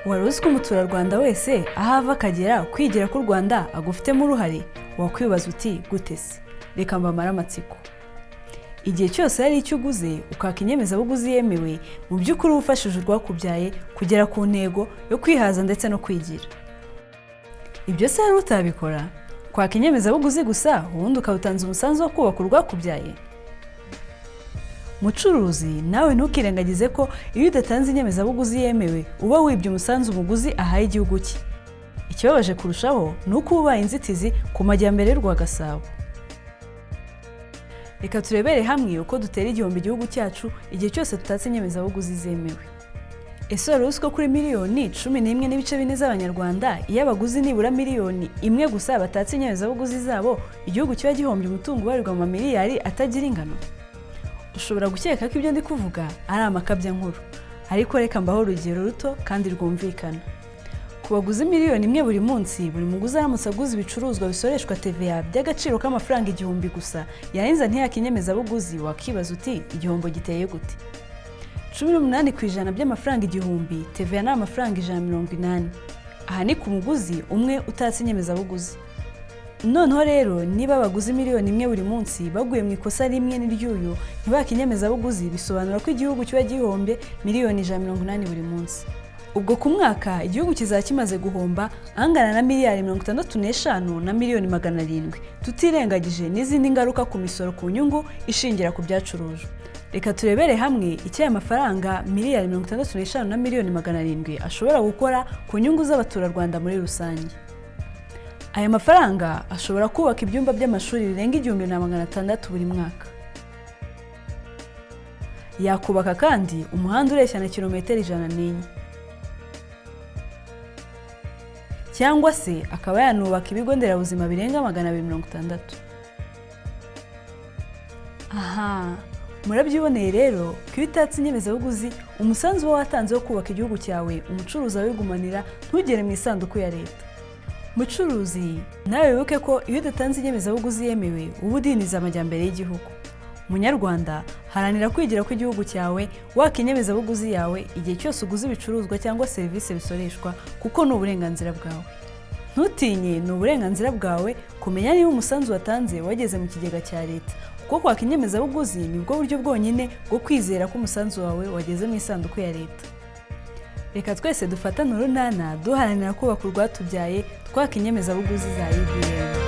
wari uzi ko umuturarwanda wese aho ava akagera kwigira ko u Rwanda agufitemo uruhare? Wakwibaza uti gute se? Reka mbamare amatsiko. Igihe cyose hari icyo uguze ukaka inyemezabuguzi yemewe, mu by'ukuri ufashije urwakubyaye kugera ku ntego yo kwihaza ndetse no kwigira. Ibyo se hari utabikora? Kwaka inyemezabuguzi gusa ubundi ukawutanza umusanzu wo kubaka urwakubyaye? Mucuruzi, nawe ntukirengagize ko iyo udatanze inyemezabuguzi yemewe uba wibye umusanzu umuguzi ahaye igihugu cye. Ikibabaje kurushaho ni uko ubaye inzitizi ku majyambere y'u Gasabo. Reka turebere hamwe uko dutera igihombo igihugu cyacu igihe cyose tutatse inyemezabuguzi zemewe. Ese wari uzi ko kuri miliyoni 11.4 z'abanyarwanda iyo abaguzi nibura miliyoni imwe gusa batatse inyemezabuguzi zabo, igihugu kiba gihombye umutungo ubarirwa mu miliyari atagira ingano? Ushobora gukeka ko ibyo ndi kuvuga ari amakabya nkuru, ariko reka mbaho urugero ruto kandi rwumvikana. Ku baguzi miliyoni imwe buri munsi, buri muguzi aramutse aguze ibicuruzwa bisoreshwa TVA by'agaciro k'amafaranga 1000 gusa, yarenza ntiyaka inyemezabuguzi, wakibaza uti igihombo giteye gute? 18% by'amafaranga 1000, TVA ni amafaranga 180. Aha ni ku muguzi umwe utatse inyemezabuguzi. Noneho rero niba abaguzi miliyoni imwe buri munsi baguye mu ikosa rimwe n'iryuyu ntibaka inyemezabuguzi, bisobanura ko igihugu kiba gihombye miliyoni 180 buri munsi. Ubwo ku mwaka igihugu kizaba kimaze guhomba angana na miliyari 65 na miliyoni 700, tutirengagije n'izindi ngaruka ku misoro ku nyungu ishingira ku byacurujwe. Reka turebere hamwe icyo aya mafaranga miliyari 65 na miliyoni 700 ashobora gukora ku nyungu z'abaturarwanda muri rusange. Aya mafaranga ashobora kubaka ibyumba by'amashuri birenga 1600 buri mwaka. Yakubaka kandi umuhanda ureshya na kilometero 104. Cyangwa se akaba yanubaka ibigo nderabuzima birenga 260. Aha, murabyiboneye rero ko iyo utatse inyemezabuguzi umusanzu uba watanze wo kubaka igihugu cyawe umucuruzi awigumanira ntugere mu isanduku ya leta. Mucuruzi, nawe wibuke ko iyo udatanze inyemezabuguzi yemewe uba udiniza amajyambere y'igihugu. Munyarwanda, haranira kwigira ko igihugu cyawe, waka inyemezabuguzi yawe igihe cyose uguze ibicuruzwa cyangwa serivisi bisoreshwa, kuko ni uburenganzira bwawe. Ntutinye, ni uburenganzira bwawe kumenya niba umusanzu watanze wageze mu kigega cya leta, kuko kwaka inyemezabuguzi nibwo buryo bwonyine bwo kwizera ko umusanzu wawe wageze mu isanduku ya leta. Reka twese dufatane urunana duharanira kubaka urwatubyaye, twaka inyemezabuguzi za IBM.